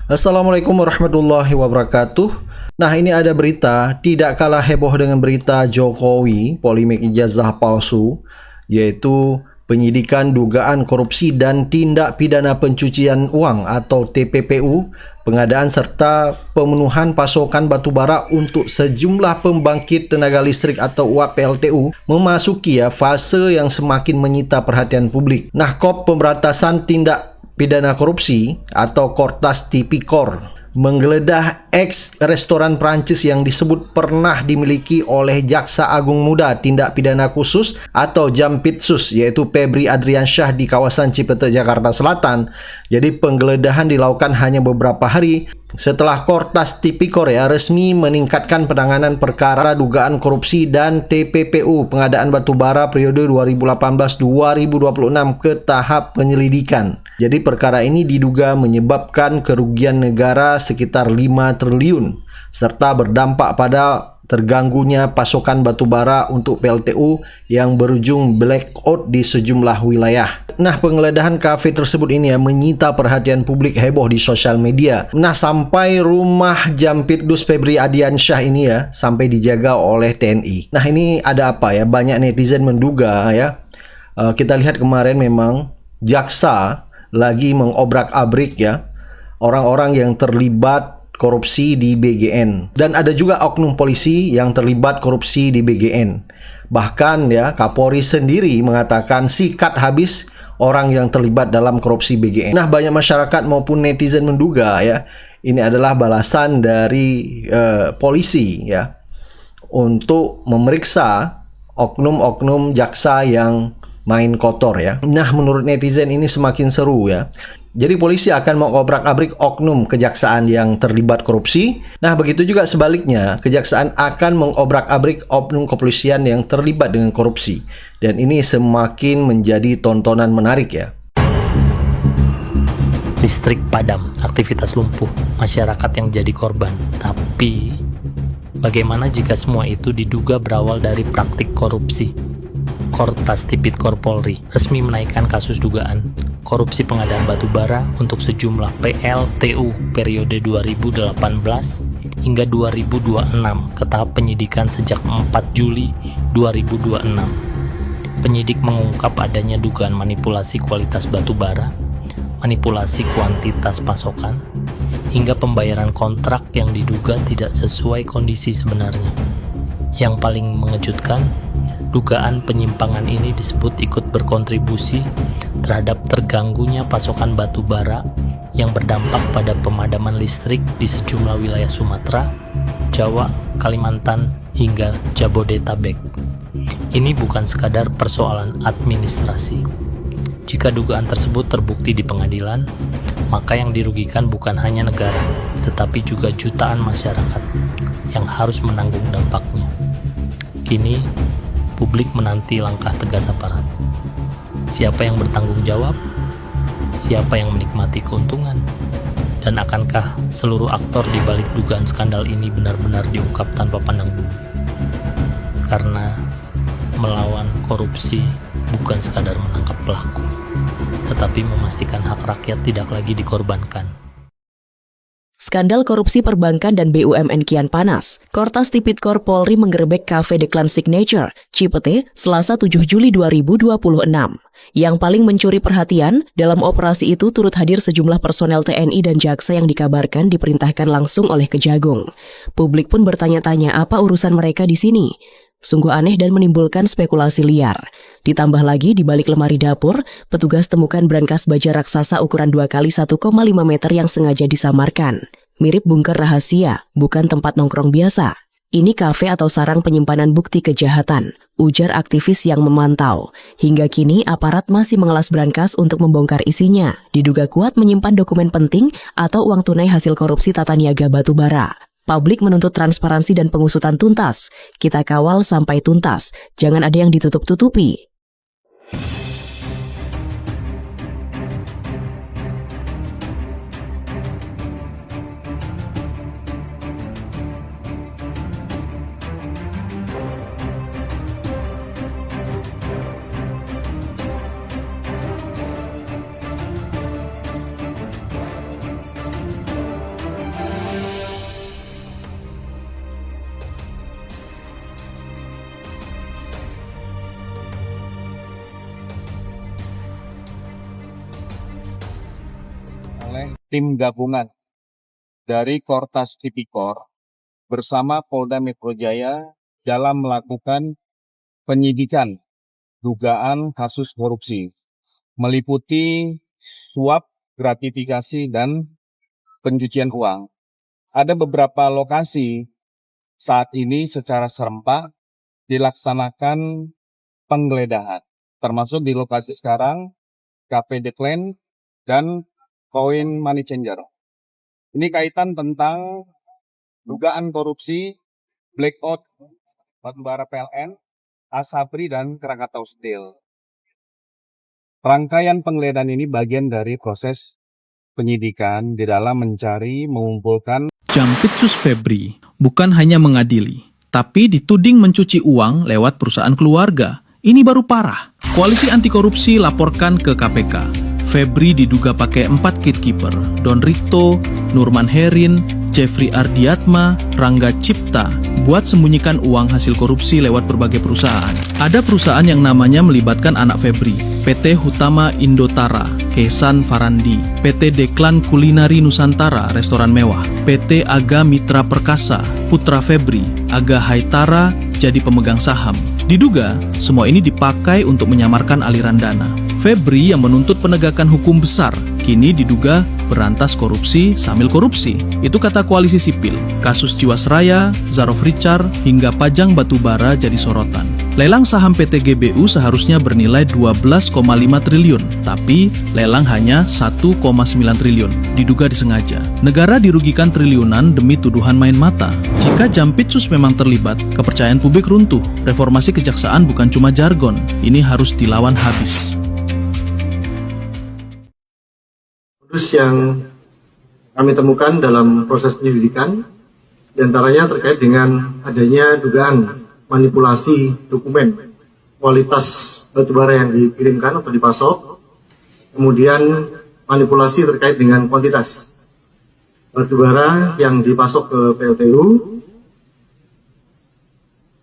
Assalamualaikum warahmatullahi wabarakatuh. Nah, ini ada berita tidak kalah heboh dengan berita Jokowi polemik ijazah palsu, yaitu penyidikan dugaan korupsi dan tindak pidana pencucian uang atau TPPU, pengadaan serta pemenuhan pasokan batubara untuk sejumlah pembangkit tenaga listrik atau uap PLTU memasuki fase yang semakin menyita perhatian publik. Nah, Kop Pemberantasan Tindak Pidana Korupsi atau Kortas Tipikor menggeledah ex restoran Prancis yang disebut pernah dimiliki oleh Jaksa Agung Muda Tindak Pidana Khusus atau Jampitsus, yaitu Febri Adriansyah di kawasan Cipete, Jakarta Selatan. Jadi penggeledahan dilakukan hanya beberapa hari setelah Kortas Tipikor resmi meningkatkan penanganan perkara dugaan korupsi dan TPPU pengadaan batubara periode 2018-2026 ke tahap penyelidikan. Jadi perkara ini diduga menyebabkan kerugian negara sekitar 5 triliun serta berdampak pada terganggunya pasokan batubara untuk PLTU yang berujung blackout di sejumlah wilayah. Nah, penggeledahan kafe tersebut ini menyita perhatian publik heboh di sosial media. Nah, sampai rumah Jampitsus Febri Adriansyah ini sampai dijaga oleh TNI. Nah, ini ada apa Banyak netizen menduga kita lihat kemarin memang jaksa lagi mengobrak-abrik orang-orang yang terlibat korupsi di BGN, dan ada juga oknum polisi yang terlibat korupsi di BGN. Bahkan Kapolri sendiri mengatakan sikat habis orang yang terlibat dalam korupsi BGN. Nah, banyak masyarakat maupun netizen menduga ini adalah balasan dari polisi untuk memeriksa oknum-oknum jaksa yang main kotor Nah, menurut netizen ini semakin seru Jadi polisi akan mengobrak-abrik oknum kejaksaan yang terlibat korupsi. Nah, begitu juga sebaliknya, kejaksaan akan mengobrak-abrik oknum kepolisian yang terlibat dengan korupsi. Dan ini semakin menjadi tontonan menarik Listrik padam, aktivitas lumpuh, masyarakat yang jadi korban. Tapi, bagaimana jika semua itu diduga berawal dari praktik korupsi? Kortas Tipikor Polri resmi menaikkan kasus dugaan korupsi pengadaan batubara untuk sejumlah PLTU periode 2018 hingga 2026 ke tahap penyidikan sejak 4 Juli 2026. Penyidik mengungkap adanya dugaan manipulasi kualitas batubara, manipulasi kuantitas pasokan, hingga pembayaran kontrak yang diduga tidak sesuai kondisi sebenarnya. Yang paling mengejutkan, dugaan penyimpangan ini disebut ikut berkontribusi terhadap terganggunya pasokan batu bara yang berdampak pada pemadaman listrik di sejumlah wilayah Sumatera, Jawa, Kalimantan, hingga Jabodetabek. Ini bukan sekadar persoalan administrasi. Jika dugaan tersebut terbukti di pengadilan, maka yang dirugikan bukan hanya negara, tetapi juga jutaan masyarakat yang harus menanggung dampaknya. Kini, publik menanti langkah tegas aparat. Siapa yang bertanggung jawab? Siapa yang menikmati keuntungan? Dan akankah seluruh aktor di balik dugaan skandal ini benar-benar diungkap tanpa pandang bulu? Karena melawan korupsi bukan sekadar menangkap pelaku, tetapi memastikan hak rakyat tidak lagi dikorbankan. Skandal korupsi perbankan dan BUMN kian panas. Kortas Tipikor Polri menggerebek kafe The Clan Signature, Cipete, Selasa 7 Juli 2026. Yang paling mencuri perhatian, dalam operasi itu turut hadir sejumlah personel TNI dan jaksa yang dikabarkan diperintahkan langsung oleh Kejagung. Publik pun bertanya-tanya apa urusan mereka di sini. Sungguh aneh dan menimbulkan spekulasi liar. Ditambah lagi di balik lemari dapur, petugas temukan brankas baja raksasa ukuran 2 kali 1,5 meter yang sengaja disamarkan. Mirip bunker rahasia, bukan tempat nongkrong biasa. Ini kafe atau sarang penyimpanan bukti kejahatan, ujar aktivis yang memantau. Hingga kini aparat masih mengelas brankas untuk membongkar isinya. Diduga kuat menyimpan dokumen penting atau uang tunai hasil korupsi tata niaga batubara. Publik menuntut transparansi dan pengusutan tuntas. Kita kawal sampai tuntas. Jangan ada yang ditutup-tutupi. tim gabungan dari Kortas Tipikor bersama Polda Metro Jaya dalam melakukan penyidikan dugaan kasus korupsi, meliputi suap, gratifikasi, dan pencucian uang. Ada beberapa lokasi saat ini secara serempak dilaksanakan penggeledahan, termasuk di lokasi sekarang Cafe Declan dan Coin Money Changer. Ini kaitan tentang dugaan korupsi blackout batubara PLN, Asabri, dan Krakatau Steel. Rangkaian penggeledahan ini bagian dari proses penyidikan di dalam mencari, mengumpulkan. Jampitsus Febri bukan hanya mengadili, tapi dituding mencuci uang lewat perusahaan keluarga. Ini baru parah. Koalisi anti korupsi laporkan ke KPK. Febri diduga pakai 4 gatekeeper, Don Rito, Nurman Herin, Jeffrey Ardiatma, Rangga Cipta, buat sembunyikan uang hasil korupsi lewat berbagai perusahaan. Ada perusahaan yang namanya melibatkan anak Febri, PT Hutama Indotara, Kesan Farandi, PT Deklan Kulinari Nusantara, restoran mewah, PT Aga Mitra Perkasa, Putra Febri, Aga Haitara, jadi pemegang saham. Diduga, semua ini dipakai untuk menyamarkan aliran dana. Febri yang menuntut penegakan hukum besar, kini diduga berantas korupsi sambil korupsi. Itu kata koalisi sipil. Kasus Jiwasraya, Zarof Richard, hingga Pajang Batubara jadi sorotan. Lelang saham PT GBU seharusnya bernilai 12,5 triliun, tapi lelang hanya 1,9 triliun. Diduga disengaja. Negara dirugikan triliunan demi tuduhan main mata. Jika Jampitsus memang terlibat, kepercayaan publik runtuh. Reformasi kejaksaan bukan cuma jargon, ini harus dilawan habis. Modus yang kami temukan dalam proses penyelidikan, diantaranya terkait dengan adanya dugaan manipulasi dokumen kualitas batubara yang dikirimkan atau dipasok, kemudian manipulasi terkait dengan kuantitas batubara yang dipasok ke PLTU,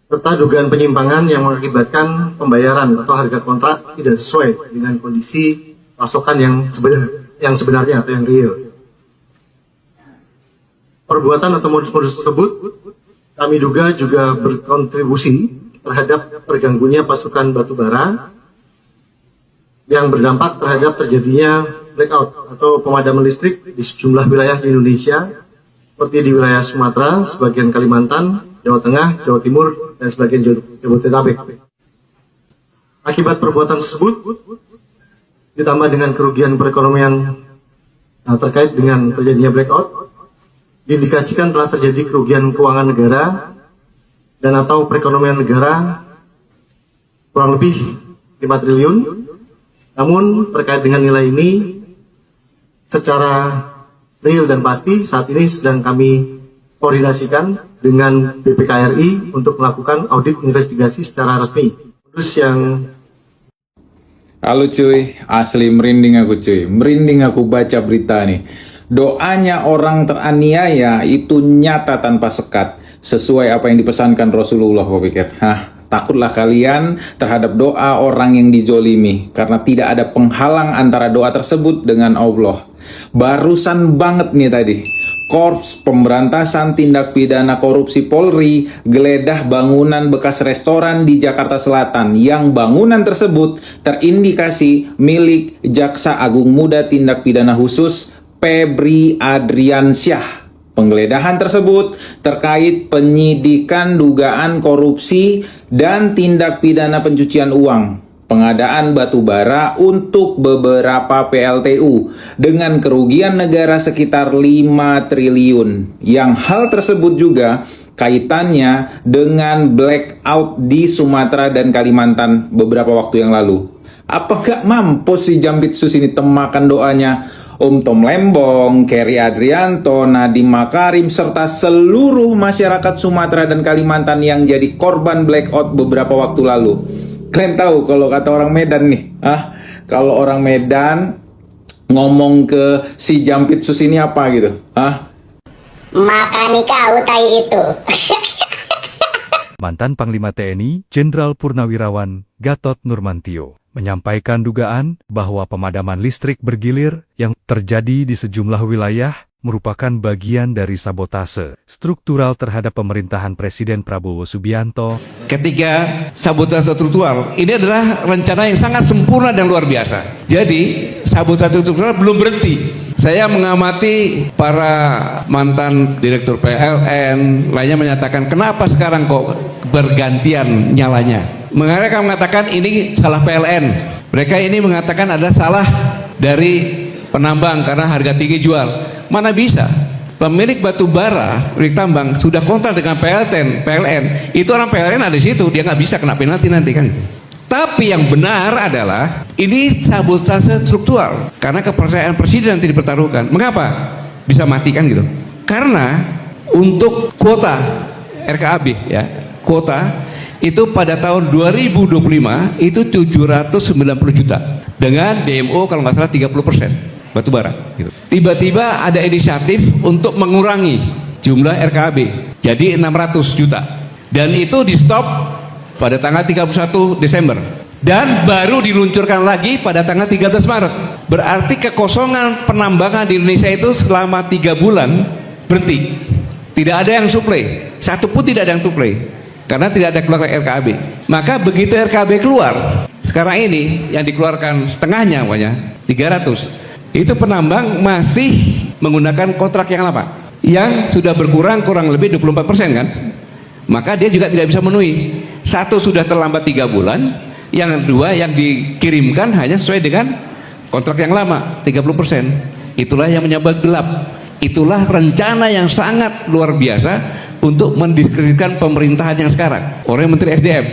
serta dugaan penyimpangan yang mengakibatkan pembayaran atau harga kontrak tidak sesuai dengan kondisi pasokan yang sebenarnya atau yang real. Perbuatan atau modus-modus tersebut kami duga juga berkontribusi terhadap terganggunya pasokan batubara yang berdampak terhadap terjadinya blackout atau pemadaman listrik di sejumlah wilayah di Indonesia, seperti di wilayah Sumatera, sebagian Kalimantan, Jawa Tengah, Jawa Timur, dan sebagian Jabodetabek. Akibat perbuatan tersebut, ditambah dengan kerugian perekonomian terkait dengan terjadinya blackout, diindikasikan telah terjadi kerugian keuangan negara dan atau perekonomian negara kurang lebih 5 triliun. Namun terkait dengan nilai ini secara real dan pasti saat ini sedang kami koordinasikan dengan BPKRI untuk melakukan audit investigasi secara resmi. Terus yang halo cuy, asli merinding aku cuy. Merinding aku baca berita nih. Doanya orang teraniaya itu nyata tanpa sekat. Sesuai apa yang dipesankan Rasulullah, aku pikir. Takutlah kalian terhadap doa orang yang dijolimi. Karena tidak ada penghalang antara doa tersebut dengan Allah. Barusan banget nih tadi. Korps Pemberantasan Tindak Pidana Korupsi Polri geledah bangunan bekas restoran di Jakarta Selatan yang bangunan tersebut terindikasi milik Jaksa Agung Muda Tindak Pidana Khusus Febri Adriansyah. Penggeledahan tersebut terkait penyidikan dugaan korupsi dan tindak pidana pencucian uang, pengadaan batubara untuk beberapa PLTU dengan kerugian negara sekitar 5 triliun. Yang hal tersebut juga kaitannya dengan blackout di Sumatera dan Kalimantan beberapa waktu yang lalu. Apa gak mampus si Jampitsus ini temakan doanya Om Tom Lembong, Kerry Adrianto, Nadiem Makarim, serta seluruh masyarakat Sumatera dan Kalimantan yang jadi korban blackout beberapa waktu lalu. Kalian tahu kalau kata orang Medan nih, kalau orang Medan ngomong ke si Jampitsus ini apa gitu? Makani kau tai itu. mantan Panglima TNI Jenderal Purnawirawan Gatot Nurmantio menyampaikan dugaan bahwa pemadaman listrik bergilir yang terjadi di sejumlah wilayah merupakan bagian dari sabotase struktural terhadap pemerintahan Presiden Prabowo Subianto. Ketiga, sabotase struktural ini adalah rencana yang sangat sempurna dan luar biasa. Jadi, sabotase struktural belum berhenti. Saya mengamati para mantan direktur PLN lainnya menyatakan kenapa sekarang kok bergantian nyalanya. Mereka mengatakan ini salah PLN. Mereka ini mengatakan adalah salah dari penambang karena harga tinggi jual. Mana bisa? Pemilik batu bara, pemilik tambang sudah kontrak dengan PLN. Itu orang PLN ada di situ, dia nggak bisa kena penalti nanti kan. Tapi yang benar adalah ini sabotase struktural karena kepercayaan presiden nanti dipertaruhkan. Mengapa bisa mati kan gitu? Karena untuk kuota RKAB ya, kuota itu pada tahun 2025 itu 790 juta dengan DMO kalau nggak salah 30% batu bara gitu. Tiba-tiba ada inisiatif untuk mengurangi jumlah RKAB jadi 600 juta dan itu di stop pada tanggal 31 Desember dan baru diluncurkan lagi pada tanggal 13 Maret. Berarti kekosongan penambangan di Indonesia itu selama 3 bulan berhenti, tidak ada yang suplai, satu pun tidak ada yang suplai karena tidak ada keluar RKAB. Maka begitu RKAB keluar sekarang ini yang dikeluarkan setengahnya namanya 300, itu penambang masih menggunakan kontrak yang lama yang sudah berkurang kurang lebih 24% kan, maka dia juga tidak bisa memenuhi. Satu sudah terlambat 3 bulan, yang kedua yang dikirimkan hanya sesuai dengan kontrak yang lama 30%. Itulah yang menyebabkan gelap. Itulah rencana yang sangat luar biasa untuk mendiskreditkan pemerintahan yang sekarang oleh Menteri SDM.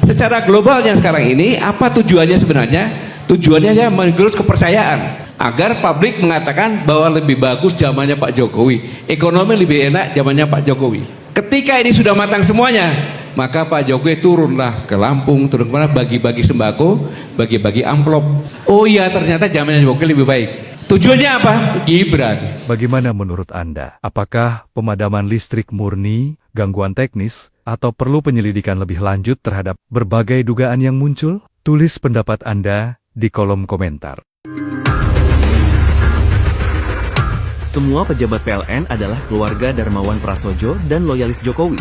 Secara globalnya sekarang ini apa tujuannya sebenarnya? Tujuannya hanya menggerus kepercayaan agar publik mengatakan bahwa lebih bagus zamannya Pak Jokowi, ekonomi lebih enak zamannya Pak Jokowi. Ketika ini sudah matang semuanya, maka Pak Jokowi turunlah ke Lampung, turun kemana, bagi-bagi sembako, bagi-bagi amplop. Oh iya, ternyata zamannya Jokowi lebih baik. Tujuannya apa? Gibran. Bagaimana menurut Anda? Apakah pemadaman listrik murni, gangguan teknis, atau perlu penyelidikan lebih lanjut terhadap berbagai dugaan yang muncul? Tulis pendapat Anda di kolom komentar. Semua pejabat PLN adalah keluarga Darmawan Prasojo dan loyalis Jokowi.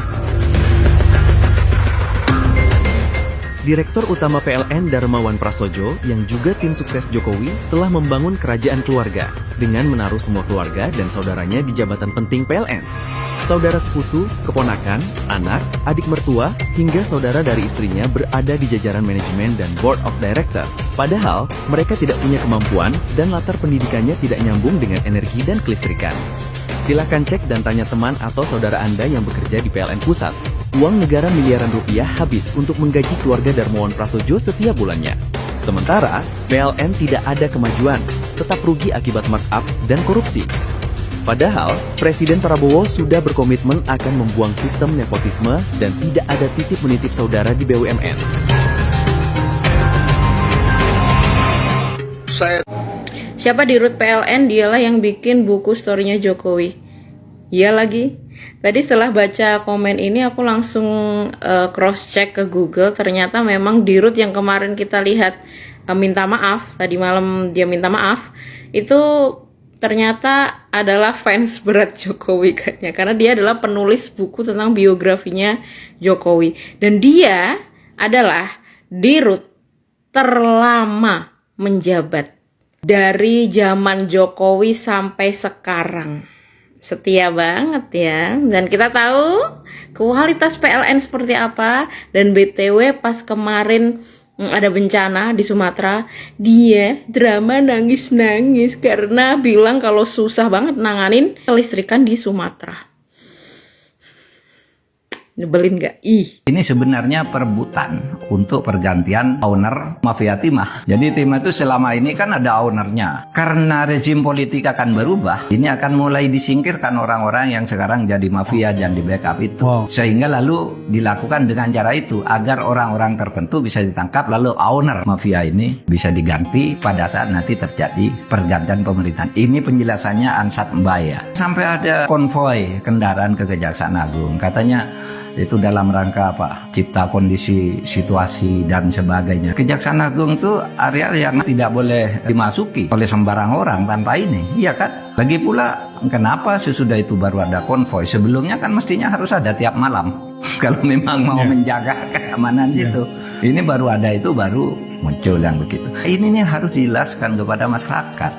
Direktur Utama PLN Darmawan Prasojo yang juga tim sukses Jokowi telah membangun kerajaan keluarga dengan menaruh semua keluarga dan saudaranya di jabatan penting PLN. Saudara seputu, keponakan, anak, adik mertua, hingga saudara dari istrinya berada di jajaran manajemen dan board of director. Padahal, mereka tidak punya kemampuan dan latar pendidikannya tidak nyambung dengan energi dan kelistrikan. Silahkan cek dan tanya teman atau saudara Anda yang bekerja di PLN Pusat. Uang negara miliaran rupiah habis untuk menggaji keluarga Darmawan Prasojo setiap bulannya. Sementara, PLN tidak ada kemajuan, tetap rugi akibat markup dan korupsi. Padahal, Presiden Prabowo sudah berkomitmen akan membuang sistem nepotisme dan tidak ada titip menitip saudara di BUMN. Siapa di root PLN? Dialah yang bikin buku story-nya Jokowi. Iya lagi. Tadi setelah baca komen ini aku langsung cross check ke Google. Ternyata memang di root yang kemarin kita lihat minta maaf, tadi malam dia minta maaf, itu ternyata adalah fans berat Jokowi kayaknya, karena dia adalah penulis buku tentang biografinya Jokowi dan dia adalah dirut terlama menjabat dari zaman Jokowi sampai sekarang. Setia banget ya, dan kita tahu kualitas PLN seperti apa. Dan BTW pas kemarin ada bencana di Sumatera, dia drama nangis-nangis karena bilang kalau susah banget nanganin kelistrikan di Sumatera. Nyebelin gak? Ini sebenarnya perebutan untuk pergantian owner mafia timah. Jadi timah itu selama ini kan ada ownernya. Karena rezim politik akan berubah, ini akan mulai disingkirkan orang-orang yang sekarang jadi mafia dan di backup itu. Sehingga lalu dilakukan dengan cara itu agar orang-orang tertentu bisa ditangkap, lalu owner mafia ini bisa diganti pada saat nanti terjadi pergantian pemerintahan. Ini penjelasannya Ansat Mbaya. Sampai ada konvoi kendaraan ke Kejaksaan Agung. Katanya Itu dalam rangka apa? Cipta kondisi, situasi, dan sebagainya. Kejaksaan Agung itu area yang tidak boleh dimasuki oleh sembarang orang tanpa ini, iya kan? Lagi pula, kenapa sesudah itu baru ada konvoy? Sebelumnya kan mestinya harus ada tiap malam. Kalau memang mau menjaga keamanan situ. Ini baru ada itu, baru muncul yang begitu. Ini nih harus dijelaskan kepada masyarakat.